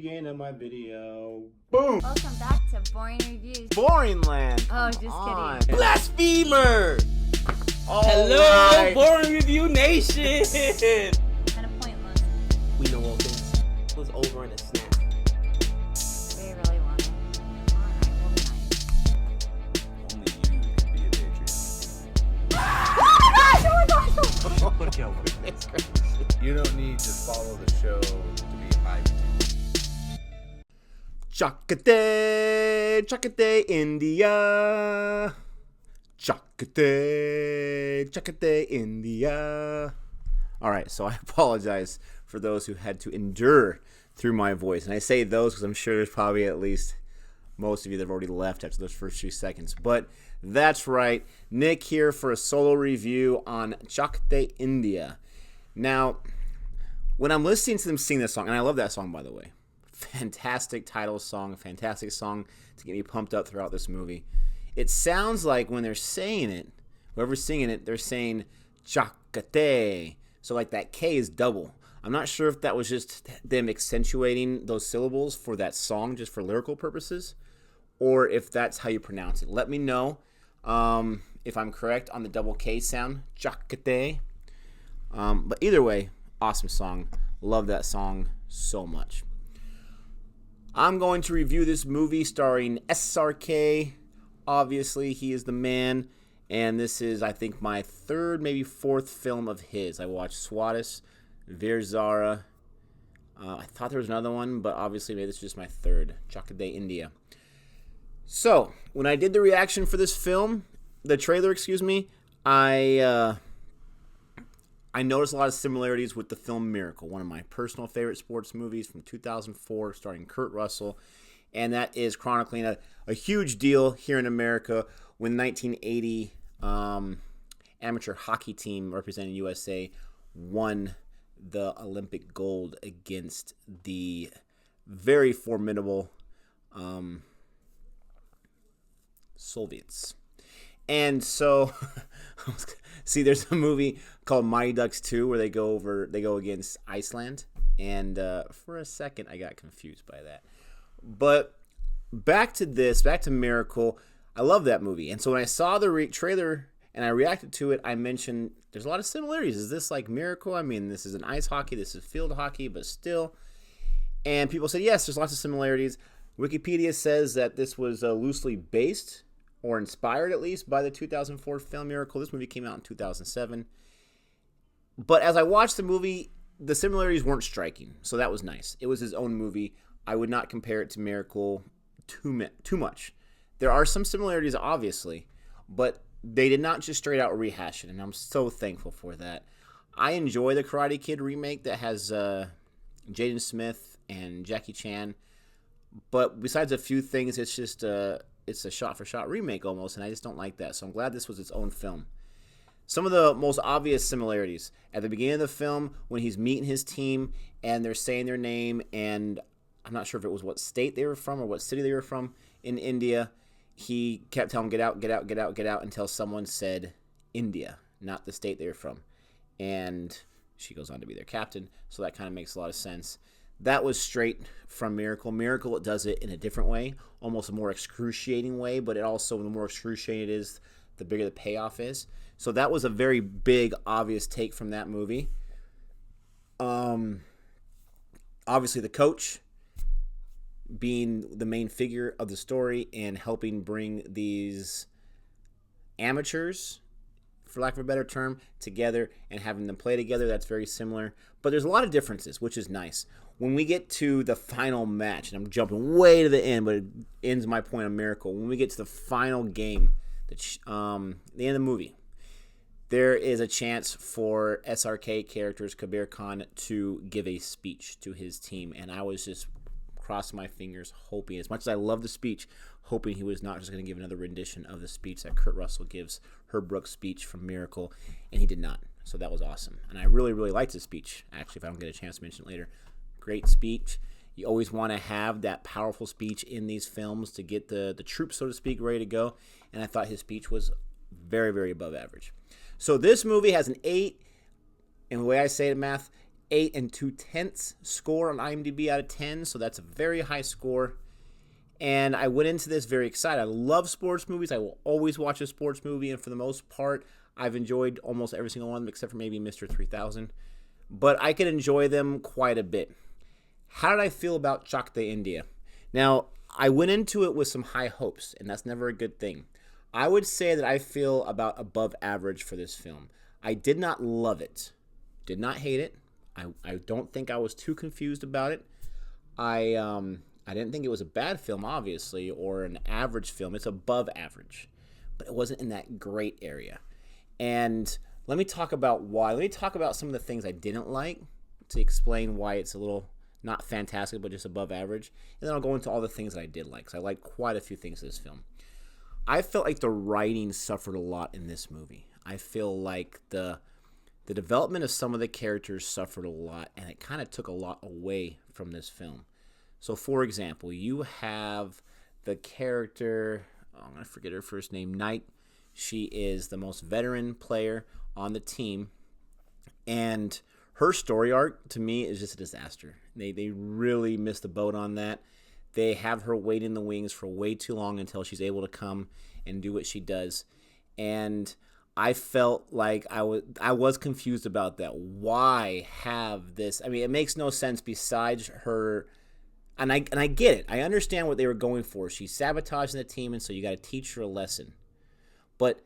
Beginning of my video. Boom! Welcome back to Boring Reviews. Boring Land. Oh, just kidding. Blasphemer! Hello, right. Boring Review Nation! Kind of pointless. We know all things. It was over in a snap. We really want it. Alright, we'll be nice. Only you can be a Patreon. Look out. You don't need to follow the show to be hyped. Chakate, India. Chakate, India. All right, so I apologize for those who had to endure through my voice. And I say those because I'm sure there's probably at least most of you that have already left after those first few seconds. But that's right, Nick here for a solo review on Chakate, India. Now, when I'm listening to them sing this song, and I love that song, by the way. Fantastic title song, fantastic song to get me pumped up throughout this movie. It sounds like when they're saying it, whoever's singing it, they're saying Chakate. So like that K is double. I'm not sure if that was just them accentuating those syllables for that song just for lyrical purposes, or if that's how you pronounce it. Let me know if I'm correct on the double K sound, Chakate. But either way, awesome song. Love that song so much. I'm going to review this movie starring SRK. Obviously, he is the man. And this is, I think, my third, maybe fourth film of his. I watched Swatis, Veer Zara. I thought there was another one, but obviously maybe this is just my third. Chakate, India. So, when I did the reaction for this film, the trailer, I noticed a lot of similarities with the film Miracle, one of my personal favorite sports movies from 2004, starring Kurt Russell, and that is chronicling a huge deal here in America when the 1980 amateur hockey team representing USA won the Olympic gold against the very formidable Soviets. And so, see, there's a movie called Mighty Ducks 2 where they go against Iceland, and for a second I got confused by that. But back to Miracle. I love that movie, and so when I saw the trailer and I reacted to it, I mentioned there's a lot of similarities. Is this like Miracle? I mean, this is an ice hockey, this is field hockey, but still. And people said yes, there's lots of similarities. Wikipedia says that this was loosely based, or inspired at least, by the 2004 film Miracle. This movie came out in 2007. But as I watched the movie, the similarities weren't striking, so that was nice. It was his own movie. I would not compare it to Miracle too much. There are some similarities, obviously, but they did not just straight out rehash it, and I'm so thankful for that. I enjoy the Karate Kid remake that has Jaden Smith and Jackie Chan, but besides a few things, it's just it's a shot-for-shot remake almost, and I just don't like that. So I'm glad this was its own film. Some of the most obvious similarities. At the beginning of the film, when he's meeting his team, and they're saying their name, and I'm not sure if it was what state they were from or what city they were from in India, he kept telling them, get out, get out, get out, get out, until someone said India, not the state they were from. And she goes on to be their captain, so that kind of makes a lot of sense. That was straight from Miracle. Miracle, it does it in a different way, almost a more excruciating way, but it also, the more excruciating it is, the bigger the payoff is. So that was a very big, obvious take from that movie. Obviously, the coach being the main figure of the story and helping bring these amateurs, for lack of a better term, together and having them play together, that's very similar. But there's a lot of differences, which is nice. When we get to the final match, and I'm jumping way to the end, but it ends my point on Miracle. When we get to the final game, the end of the movie, there is a chance for SRK characters, Kabir Khan, to give a speech to his team. And I was just crossing my fingers, hoping, as much as I love the speech, hoping he was not just going to give another rendition of the speech that Kurt Russell gives, Herb Brooks' speech from Miracle, and he did not. So that was awesome. And I really, really liked his speech, actually, if I don't get a chance to mention it later. Great speech. You always want to have that powerful speech in these films to get the troops, so to speak, ready to go. And I thought his speech was very, very above average. So this movie has an 8, and the way I say it in math, 8 2/10 score on IMDb out of 10, so that's a very high score. And I went into this very excited. I love sports movies. I will always watch a sports movie, and for the most part, I've enjoyed almost every single one of them except for maybe Mr. 3000. But I can enjoy them quite a bit. How did I feel about Chak de India? Now, I went into it with some high hopes, and that's never a good thing. I would say that I feel about above average for this film. I did not love it. Did not hate it. I don't think I was too confused about it. I didn't think it was a bad film, obviously, or an average film. It's above average, but it wasn't in that great area. And let me talk about why. Let me talk about some of the things I didn't like to explain why it's a little not fantastic, but just above average. And then I'll go into all the things that I did like, because I like quite a few things in this film. I felt like the writing suffered a lot in this movie. I feel like the development of some of the characters suffered a lot, and it kind of took a lot away from this film. So, for example, you have the character, I'm going to forget her first name, Knight. She is the most veteran player on the team, and her story arc, to me, is just a disaster. They really missed the boat on that. They have her wait in the wings for way too long until she's able to come and do what she does. And I felt like I was confused about that. Why have this? I mean, it makes no sense besides her. And I get it. I understand what they were going for. She's sabotaging the team, and so you got to teach her a lesson. But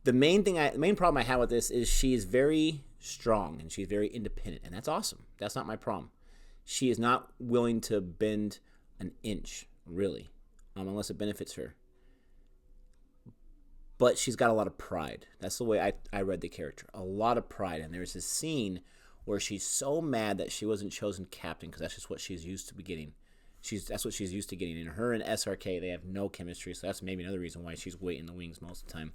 the main problem I have with this is she is very strong and she's very independent, and that's awesome. That's not my problem. She is not willing to bend an inch, really, unless it benefits her. But she's got a lot of pride. That's the way I read the character. A lot of pride. And there's this scene where she's so mad that she wasn't chosen captain, because that's just what she's used to getting. That's what she's used to getting. And her and SRK, they have no chemistry, so that's maybe another reason why she's waiting in the wings most of the time.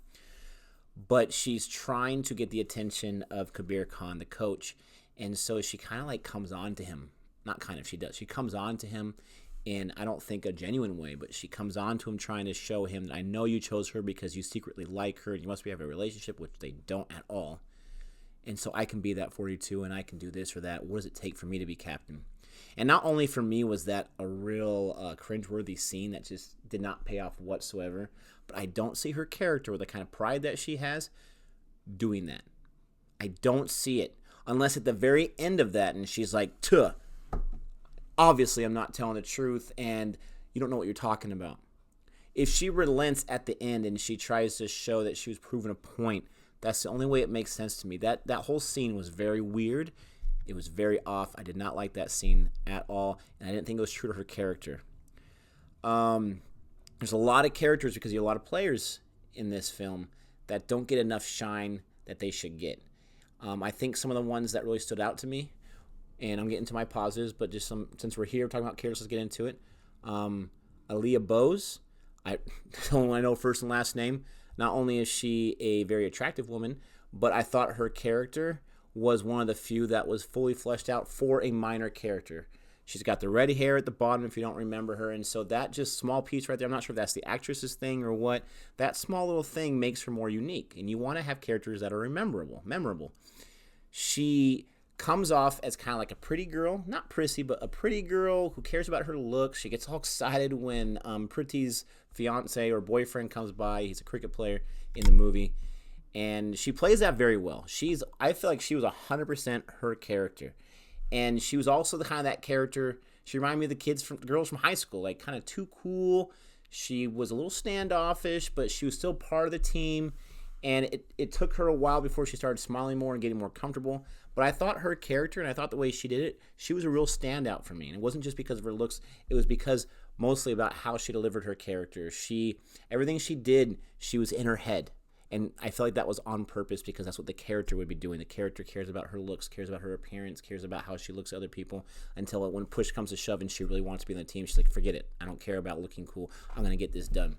But she's trying to get the attention of Kabir Khan, the coach, and so she kind of like comes on to him. Not kind of, she does. She comes on to him in, I don't think, a genuine way, but she comes on to him trying to show him that I know you chose her because you secretly like her and you must have a relationship, which they don't at all. And so I can be that for you too, and I can do this or that. What does it take for me to be captain? And not only for me was that a real cringeworthy scene that just did not pay off whatsoever, but I don't see her character with the kind of pride that she has doing that. I don't see it. Unless at the very end of that, and she's like, tuh, obviously I'm not telling the truth, and you don't know what you're talking about. If she relents at the end and she tries to show that she was proving a point, that's the only way it makes sense to me. That whole scene was very weird. It was very off. I did not like that scene at all, and I didn't think it was true to her character. There's a lot of characters, because you have a lot of players in this film that don't get enough shine that they should get. I think some of the ones that really stood out to me, and I'm getting to my positives, but just since we're here talking about characters, let's get into it. Aaliyah Bose, the only one I know first and last name. Not only is she a very attractive woman, but I thought her character was one of the few that was fully fleshed out for a minor character. She's got the red hair at the bottom, if you don't remember her, and so that just small piece right there, I'm not sure if that's the actress's thing or what, that small little thing makes her more unique, and you want to have characters that are memorable. She comes off as kind of like a pretty girl, not prissy, but a pretty girl who cares about her looks. She gets all excited when Prithi's fiance or boyfriend comes by. He's a cricket player in the movie. And she plays that very well. I feel like she was 100% her character. And she was also the kind of that character, she reminded me of the girls from high school, like kind of too cool. She was a little standoffish, but she was still part of the team. And it took her a while before she started smiling more and getting more comfortable. But I thought her character, and I thought the way she did it, she was a real standout for me. And it wasn't just because of her looks. It was because mostly about how she delivered her character. Everything she did, she was in her head. And I feel like that was on purpose, because that's what the character would be doing. The character cares about her looks, cares about her appearance, cares about how she looks at other people, until when push comes to shove and she really wants to be on the team, she's like, forget it. I don't care about looking cool. I'm going to get this done.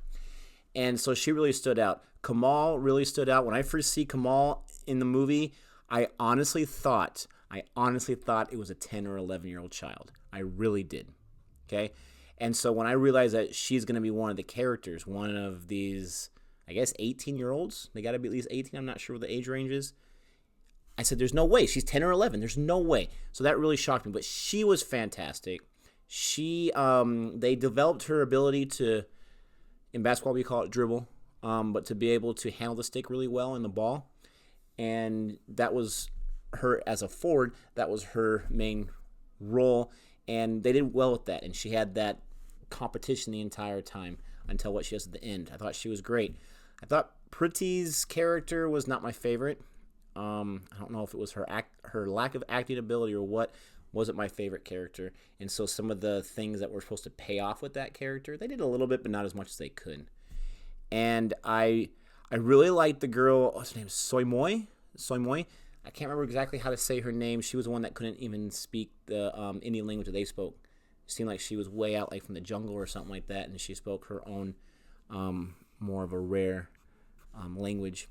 And so she really stood out. Kamal really stood out. When I first see Kamal in the movie, I honestly thought it was a 10 or 11-year-old child. I really did. Okay? And so when I realized that she's going to be one of the characters, one of these, I guess, 18-year-olds, they got to be at least 18, I'm not sure what the age range is, I said, there's no way. She's 10 or 11. There's no way. So that really shocked me. But she was fantastic. They developed her ability to, in basketball we call it dribble, but to be able to handle the stick really well in the ball. And that was her as a forward. That was her main role. And they did well with that. And she had that competition the entire time until what she does at the end. I thought she was great. I thought Pretty's character was not my favorite. I don't know if it was her lack of acting ability or what wasn't my favorite character. And so some of the things that were supposed to pay off with that character, they did a little bit, but not as much as they could. And I really liked the girl, what's her name, Soy Moy? I can't remember exactly how to say her name. She was the one that couldn't even speak the Indian language that they spoke. It seemed like she was way out like from the jungle or something like that, and she spoke her own more of a rare language.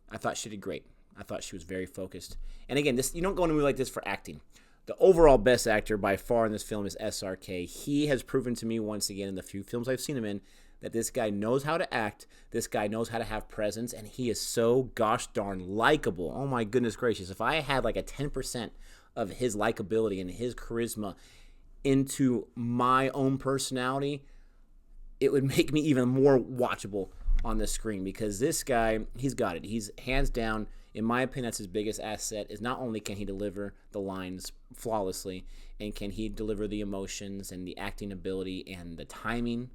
I thought she did great. I thought she was very focused. And again, you don't go into a movie like this for acting. The overall best actor by far in this film is SRK. He has proven to me once again in the few films I've seen him in that this guy knows how to act, this guy knows how to have presence, and he is so gosh darn likable. Oh my goodness gracious. If I had like a 10% of his likability and his charisma into my own personality, it would make me even more watchable on the screen, because this guy, he's got it. He's hands down, in my opinion, that's his biggest asset, is not only can he deliver the lines flawlessly, and can he deliver the emotions and the acting ability and the timing.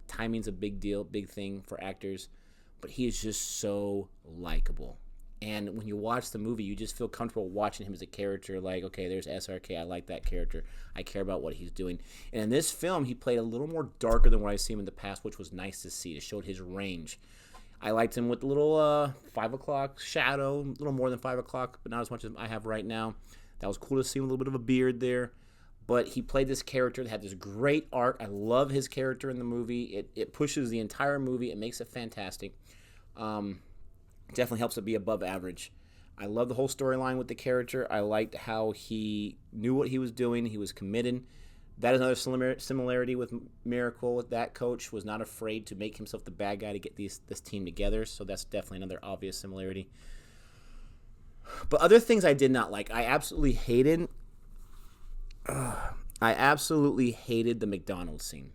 Timing's a big deal, big thing for actors, but he is just so likable. And when you watch the movie, you just feel comfortable watching him as a character. Like, okay, there's SRK. I like that character. I care about what he's doing. And in this film, he played a little more darker than what I've seen him in the past, which was nice to see. It showed his range. I liked him with the little 5 o'clock shadow, a little more than 5 o'clock, but not as much as I have right now. That was cool to see him with a little bit of a beard there. But he played this character that had this great art. I love his character in the movie. It pushes the entire movie. It makes it fantastic. Definitely helps it be above average. I love the whole storyline with the character. I liked how he knew what he was doing. He was committed. That is another similarity with Miracle. That coach was not afraid to make himself the bad guy to get this team together. So that's definitely another obvious similarity. But other things I did not like. I absolutely hated the McDonald scene.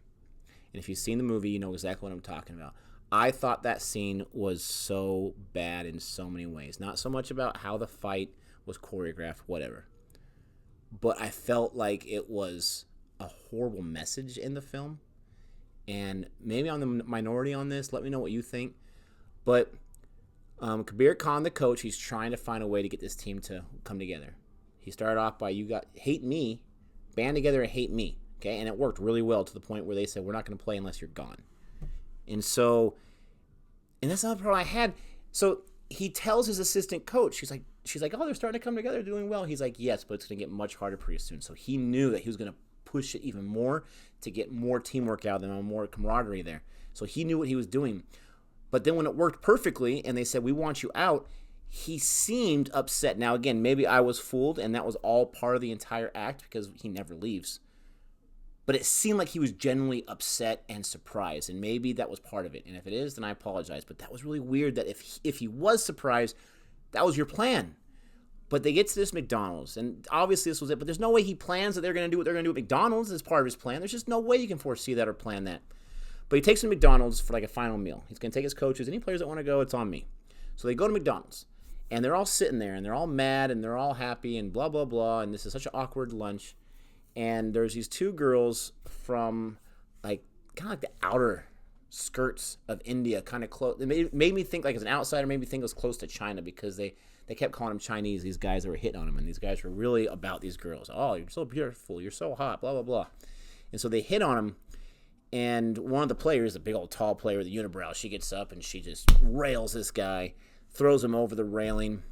And if you've seen the movie, you know exactly what I'm talking about. I thought that scene was so bad in so many ways. Not so much about how the fight was choreographed, whatever. But I felt like it was a horrible message in the film. And maybe I'm the minority on this. Let me know what you think. But Kabir Khan, the coach, he's trying to find a way to get this team to come together. He started off by, hate me, band together and hate me. Okay, and it worked really well to the point where they said, we're not going to play unless you're gone. And that's another problem I had. So he tells his assistant coach, she's like, oh, they're starting to come together, doing well. He's like, yes, but it's going to get much harder pretty soon. So he knew that he was going to push it even more to get more teamwork out of them and more camaraderie there. So he knew what he was doing. But then when it worked perfectly and they said, we want you out, he seemed upset. Now, again, maybe I was fooled and that was all part of the entire act because he never leaves. But it seemed like he was genuinely upset and surprised, and maybe that was part of it. And if it is, then I apologize. But that was really weird that if he was surprised, that was your plan. But they get to this McDonald's, and obviously this was it. But there's no way he plans that they're going to do what they're going to do at McDonald's as part of his plan. There's just no way you can foresee that or plan that. But he takes them to McDonald's for like a final meal. He's going to take his coaches. Any players that want to go, it's on me. So they go to McDonald's, and they're all sitting there, and they're all mad, and they're all happy, and blah, blah, blah. And this is such an awkward lunch. And there's these two girls from like kind of like the outer skirts of India, kind of close. It made me think, like as an outsider, made me think it was close to China because they kept calling them Chinese, these guys that were hitting on them. And these guys were really about these girls. Oh, you're so beautiful. You're so hot, blah, blah, blah. And so they hit on them. And one of the players, a big old tall player with a unibrow, she gets up and she just rails this guy, throws him over the railing,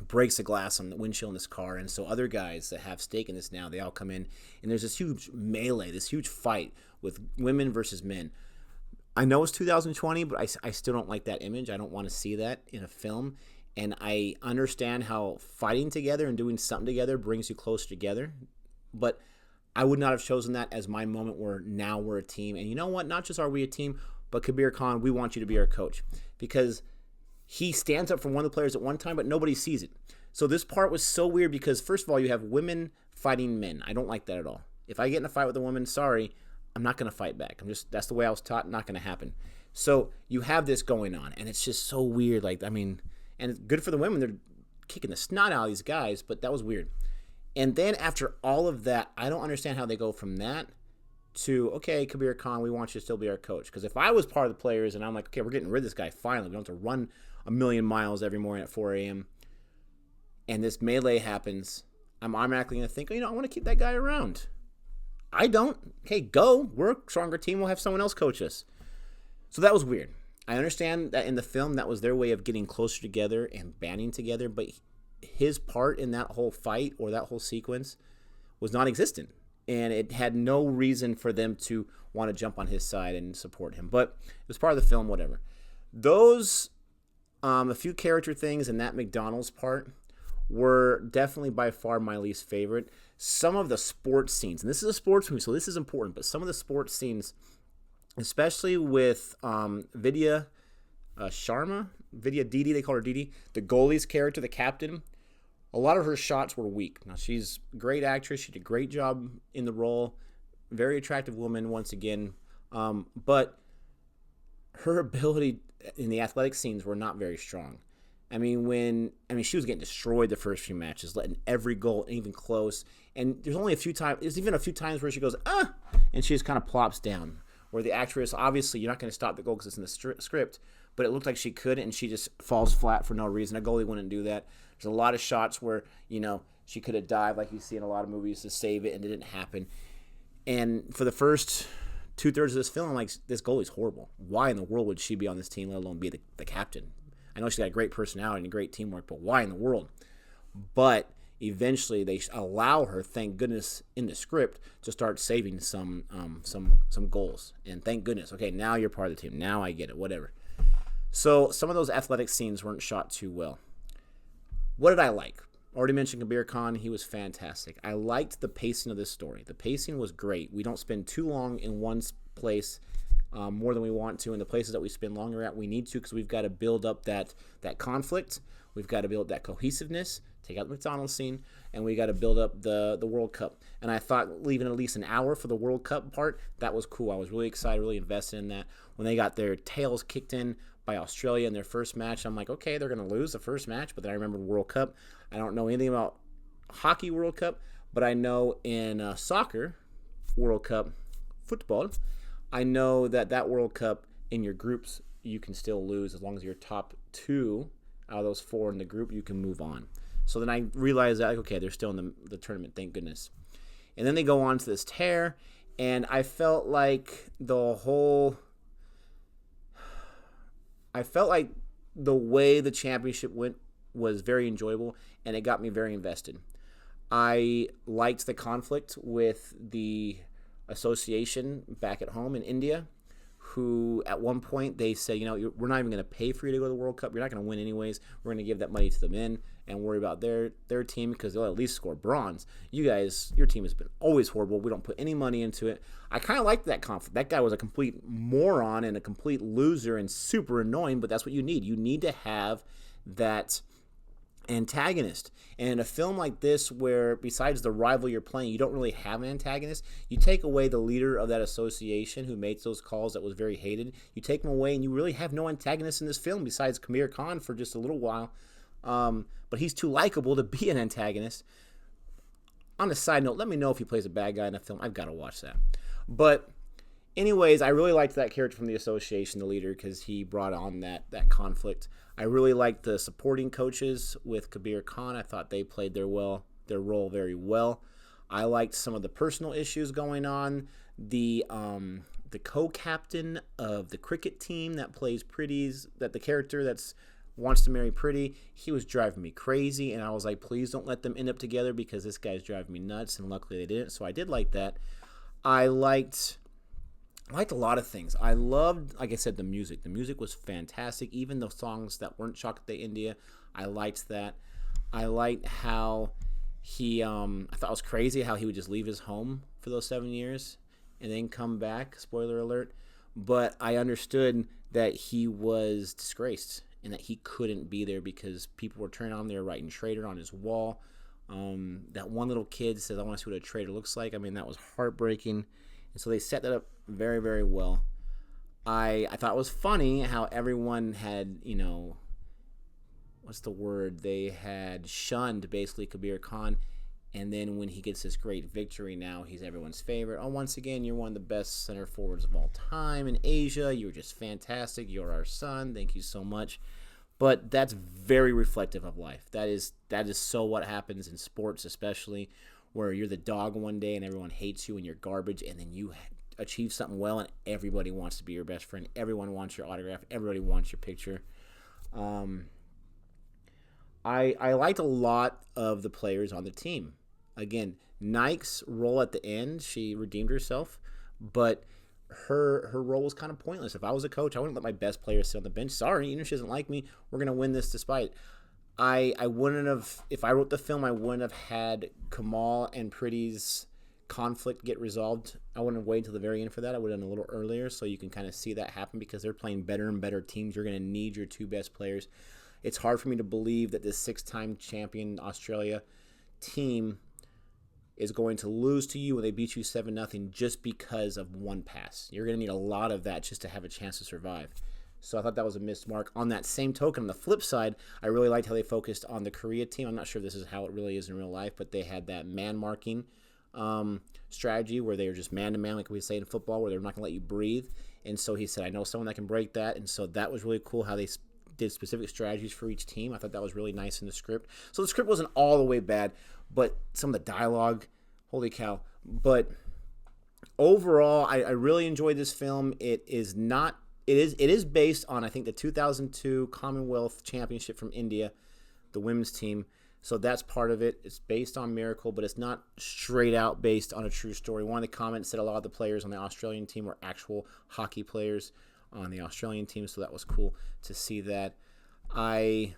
breaks a glass on the windshield in this car. And so other guys that have stake in this now, they all come in, and there's this huge melee, this huge fight with women versus men. I know it's 2020, but I still don't like that image. I don't want to see that in a film. And I understand how fighting together and doing something together brings you closer together. But I would not have chosen that as my moment where now we're a team. And you know what? Not just are we a team, but Kabir Khan, we want you to be our coach. Because he stands up for one of the players at one time, but nobody sees it. So this part was so weird because first of all, you have women fighting men. I don't like that at all. If I get in a fight with a woman, sorry, I'm not going to fight back. That's the way I was taught, not going to happen. So you have this going on, and it's just so weird. Like, I mean, and it's good for the women. They're kicking the snot out of these guys, but that was weird. And then after all of that, I don't understand how they go from that to, okay, Kabir Khan, we want you to still be our coach. Because if I was part of the players and I'm like, okay, we're getting rid of this guy finally. We don't have to run a million miles every morning at 4 a.m. and this melee happens, I'm automatically going to think, I want to keep that guy around. I don't. Okay, go. We're a stronger team. We'll have someone else coach us. So that was weird. I understand that in the film, that was their way of getting closer together and banding together, but his part in that whole fight or that whole sequence was non-existent, and it had no reason for them to want to jump on his side and support him. But it was part of the film, whatever. Those, a few character things in that McDonald's part were definitely by far my least favorite. Some of the sports scenes, and this is a sports movie, so this is important, but some of the sports scenes, especially with Vidya Didi, they call her Didi, the goalie's character, the captain, a lot of her shots were weak. Now, she's a great actress. She did a great job in the role. Very attractive woman, once again. But her ability in the athletic scenes were not very strong. She was getting destroyed the first few matches, letting every goal even close. And there's only a few times where she goes, and she just kind of plops down. Where the actress, obviously, you're not going to stop the goal because it's in the script, but it looked like she could, and she just falls flat for no reason. A goalie wouldn't do that. There's a lot of shots where, she could have dived like you see in a lot of movies to save it, and it didn't happen. And for the first 2/3 of this film, I'm like, this goalie's horrible. Why in the world would she be on this team, let alone be the captain? I know she's got a great personality and great teamwork, but why in the world? But eventually they allow her, thank goodness, in the script to start saving some goals. And thank goodness, okay, now you're part of the team. Now I get it, whatever. So some of those athletic scenes weren't shot too well. What did I like? Already mentioned Kabir Khan. He was fantastic. I liked the pacing of this story. The pacing was great. We don't spend too long in one place more than we want to. In the places that we spend longer at, we need to, because we've got to build up that conflict. We've got to build that cohesiveness, take out the McDonald's scene, and we got to build up the World Cup. And I thought leaving at least an hour for the World Cup part, that was cool. I was really excited, really invested in that. When they got their tails kicked in by Australia in their first match, I'm like, okay, they're going to lose the first match, but then I remembered World Cup. I don't know anything about hockey World Cup, but I know in soccer World Cup, football, I know that World Cup in your groups, you can still lose as long as you're top 2 out of those 4 in the group, you can move on. So then I realized that, like, okay, they're still in the tournament, thank goodness. And then they go on to this tear, and I felt like the way the championship went was very enjoyable, and it got me very invested. I liked the conflict with the association back at home in India, who at one point they said, we're not even going to pay for you to go to the World Cup. You're not going to win anyways. We're going to give that money to the men and worry about their team because they'll at least score bronze. You guys, your team has been always horrible. We don't put any money into it. I kind of liked that conflict. That guy was a complete moron and a complete loser and super annoying, but that's what you need. You need to have that antagonist. And in a film like this, where besides the rival you're playing, you don't really have an antagonist, you take away the leader of that association who made those calls that was very hated. You take him away, and you really have no antagonist in this film besides Kabir Khan for just a little while. But he's too likable to be an antagonist. On a side note, let me know if he plays a bad guy in a film. I've got to watch that. But anyways, I really liked that character from the association, the leader, because he brought on that conflict. I really liked the supporting coaches with Kabir Khan. I thought they played their role very well. I liked some of the personal issues going on. The co-captain of the cricket team that plays Pretty's, that the character that's wants to marry Pretty, he was driving me crazy, and I was like, please don't let them end up together because this guy's driving me nuts, and luckily they didn't, so I did like that. I liked a lot of things. I loved, like I said, the music. The music was fantastic. Even the songs that weren't Chak India, I liked that. I liked how he, I thought it was crazy how he would just leave his home for those 7 years and then come back, spoiler alert. But I understood that he was disgraced and that he couldn't be there because people were turning on there writing traitor on his wall. That one little kid says, I want to see what a traitor looks like. I mean, that was heartbreaking. And so they set that up very, very well. I thought it was funny how everyone had, what's the word? They had shunned basically Kabir Khan. And then when he gets this great victory, now he's everyone's favorite. Oh, once again, you're one of the best center forwards of all time in Asia. You were just fantastic. You're our son. Thank you so much. But that's very reflective of life. That is so what happens in sports, especially where you're the dog one day and everyone hates you and you're garbage, and then you achieve something well and everybody wants to be your best friend. Everyone wants your autograph. Everybody wants your picture. I liked a lot of the players on the team. Again, Nike's role at the end, she redeemed herself, but her role was kind of pointless. If I was a coach, I wouldn't let my best player sit on the bench. Sorry, even if she doesn't like me, we're going to win this despite. I wouldn't have, if I wrote the film, I wouldn't have had Kamal and Pretty's conflict get resolved. I wouldn't have waited until the very end for that. I would have done a little earlier so you can kind of see that happen because they're playing better and better teams. You're going to need your two best players. It's hard for me to believe that this 6-time champion Australia team is going to lose to you when they beat you 7-0 just because of one pass. You're going to need a lot of that just to have a chance to survive. So I thought that was a missed mark. On that same token, on the flip side, I really liked how they focused on the Korea team. I'm not sure if this is how it really is in real life, but they had that man-marking strategy where they were just man-to-man, like we say in football, where they're not going to let you breathe. And so he said, I know someone that can break that. And so that was really cool how they did specific strategies for each team. I thought that was really nice in the script. So the script wasn't all the way bad, but some of the dialogue, holy cow. But overall, I really enjoyed this film. It is based on, I think, the 2002 Commonwealth Championship from India, the women's team. So that's part of it. It's based on Miracle, but it's not straight out based on a true story. One of the comments said a lot of the players on the Australian team were actual hockey players on the Australian team, so that was cool to see that. I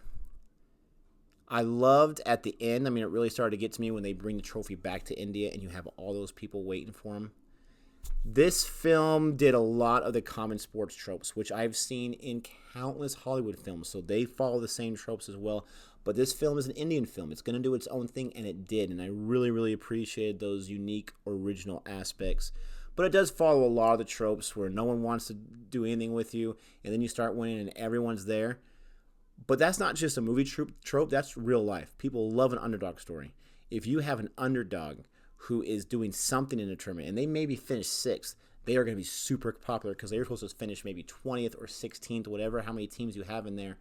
loved at the end, it really started to get to me when they bring the trophy back to India and you have all those people waiting for them. This film did a lot of the common sports tropes, which I've seen in countless Hollywood films, so they follow the same tropes as well. But this film is an Indian film. It's going to do its own thing, and it did, and I really, really appreciated those unique, original aspects. But it does follow a lot of the tropes where no one wants to do anything with you, and then you start winning and everyone's there. But that's not just a movie trope, that's real life. People love an underdog story. If you have an underdog who is doing something in a tournament, and they maybe finish 6th, they are going to be super popular because they're supposed to finish maybe 20th or 16th, whatever, how many teams you have in there.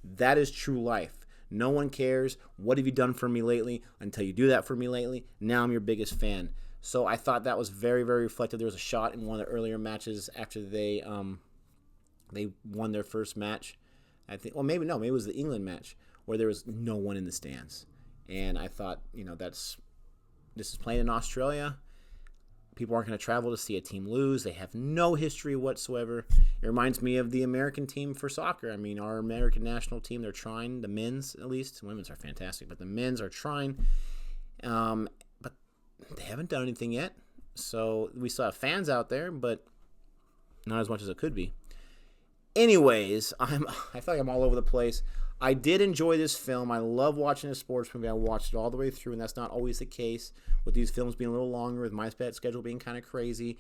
That is true life. No one cares. What have you done for me lately? Until you do that for me lately, now I'm your biggest fan. So I thought that was very, very reflective. There was a shot in one of the earlier matches after they won their first match. I think, well, maybe it was the England match where there was no one in the stands. And I thought, this is playing in Australia. People aren't going to travel to see a team lose. They have no history whatsoever. It reminds me of the American team for soccer. Our American national team, they're trying, the men's at least. The women's are fantastic, but the men's are trying. But they haven't done anything yet. So we still have fans out there, but not as much as it could be. Anyways, I feel like I'm all over the place. I did enjoy this film. I love watching a sports movie. I watched it all the way through, and that's not always the case. With these films being a little longer, with my schedule being kind of crazy,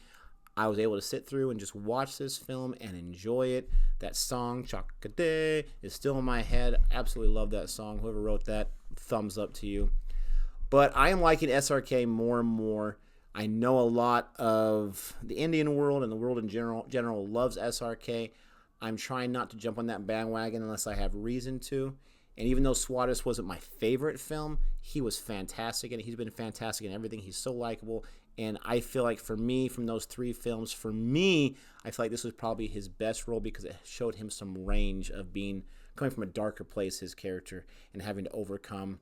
I was able to sit through and just watch this film and enjoy it. That song, Chak is still in my head. Absolutely love that song. Whoever wrote that, thumbs up to you. But I am liking SRK more and more. I know a lot of the Indian world and the world in general loves SRK. I'm trying not to jump on that bandwagon unless I have reason to. And even though Swadesh wasn't my favorite film, he was fantastic, and he's been fantastic in everything. He's so likable, and I feel like for me, from those 3 films, I feel like this was probably his best role because it showed him some range of coming from a darker place, his character, and having to overcome.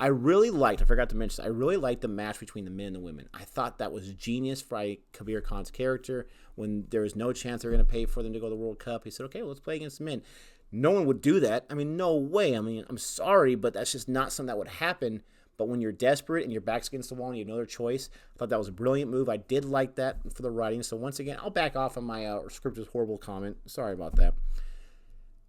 I forgot to mention, I really liked the match between the men and the women. I thought that was genius for Kabir Khan's character. When there was no chance they're going to pay for them to go to the World Cup, he said, okay, well, let's play against the men. No one would do that. No way. I'm sorry, but that's just not something that would happen. But when you're desperate and your back's against the wall and you have no other choice, I thought that was a brilliant move. I did like that for the writing. So once again, I'll back off on my script is horrible comment. Sorry about that.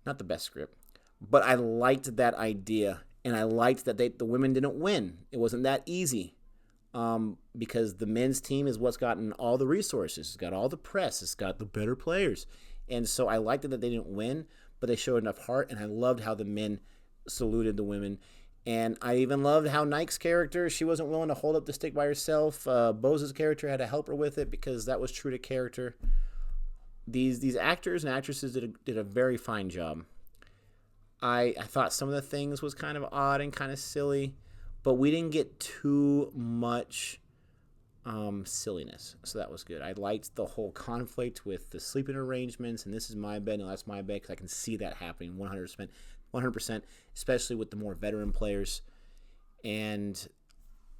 Not the best script. But I liked that idea, and I liked that the women didn't win. It wasn't that easy, because the men's team is what's gotten all the resources. It's got all the press. It's got the better players. And so I liked it that they didn't win, but they showed enough heart, and I loved how the men saluted the women. And I even loved how Nike's character, she wasn't willing to hold up the stick by herself. Bose's character had to help her with it because that was true to character. These actors and actresses did a very fine job. I thought some of the things was kind of odd and kind of silly, but we didn't get too much silliness, so that was good. I liked the whole conflict with the sleeping arrangements, and this is my bed, no, that's my bed, because I can see that happening 100%, especially with the more veteran players. And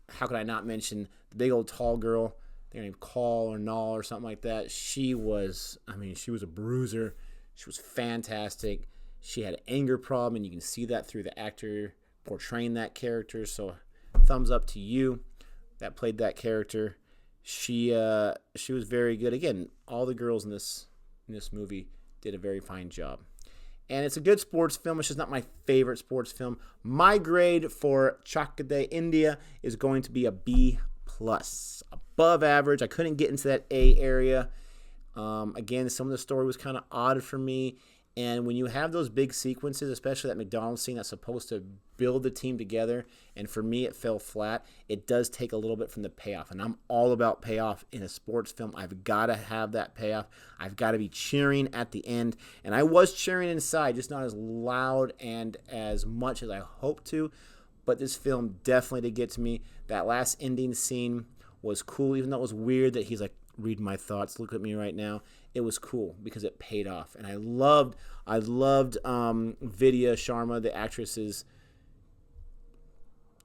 how could I not mention the big old tall girl, they're named Call or Null or something like that. She was a bruiser. She was fantastic. She had an anger problem, and you can see that through the actor portraying that character. So thumbs up to you that played that character. She was very good. Again, all the girls in this movie did a very fine job. And it's a good sports film. It's just not my favorite sports film. My grade for Chak de India is going to be a B+, above average. I couldn't get into that A area. Again, some of the story was kind of odd for me. And when you have those big sequences, especially that McDonald scene that's supposed to build the team together, and for me it fell flat, it does take a little bit from the payoff. And I'm all about payoff in a sports film. I've got to have that payoff. I've got to be cheering at the end. And I was cheering inside, just not as loud and as much as I hoped to. But this film definitely did get to me. That last ending scene was cool, even though it was weird that he's like, read my thoughts, look at me right now. It was cool because it paid off. And I loved Vidya Sharma, the actress's,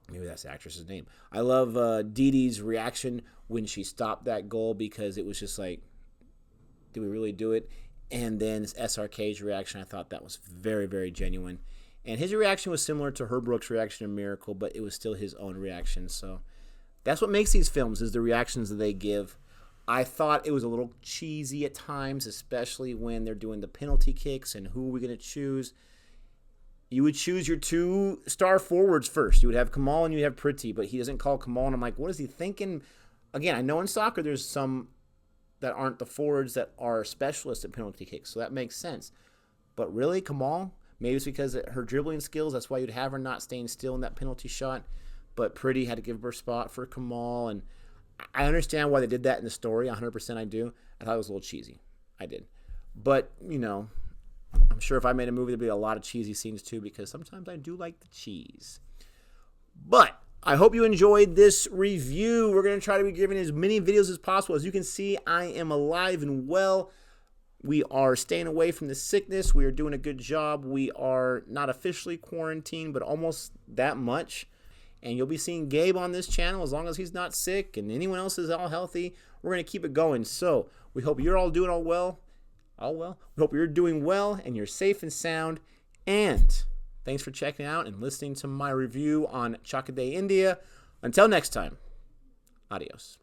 maybe that's the actress's name. I love Dee Dee's reaction when she stopped that goal, because it was just like, did we really do it? And then SRK's reaction, I thought that was very, very genuine. And his reaction was similar to Herbrooke's reaction in Miracle, but it was still his own reaction. So that's what makes these films, is the reactions that they give. I thought it was a little cheesy at times, especially when they're doing the penalty kicks and who are we going to choose. You would choose your 2 star forwards first. You would have Kamal and you have Priti, but he doesn't call Kamal, and I'm like, what is he thinking? Again, I know in soccer there's some that aren't the forwards that are specialists at penalty kicks, so that makes sense. But really, Kamal? Maybe it's because of her dribbling skills. That's why you'd have her not staying still in that penalty shot. But Priti had to give her spot for Kamal, and I understand why they did that in the story. 100% I do. I thought it was a little cheesy. I did. But, I'm sure if I made a movie, there'd be a lot of cheesy scenes too, because sometimes I do like the cheese. But I hope you enjoyed this review. We're going to try to be giving as many videos as possible. As you can see, I am alive and well. We are staying away from the sickness. We are doing a good job. We are not officially quarantined, but almost that much. And you'll be seeing Gabe on this channel as long as he's not sick and anyone else is all healthy. We're going to keep it going. So we hope you're all doing all well. We hope you're doing well and you're safe and sound. And thanks for checking out and listening to my review on Chak de India. Until next time, adios.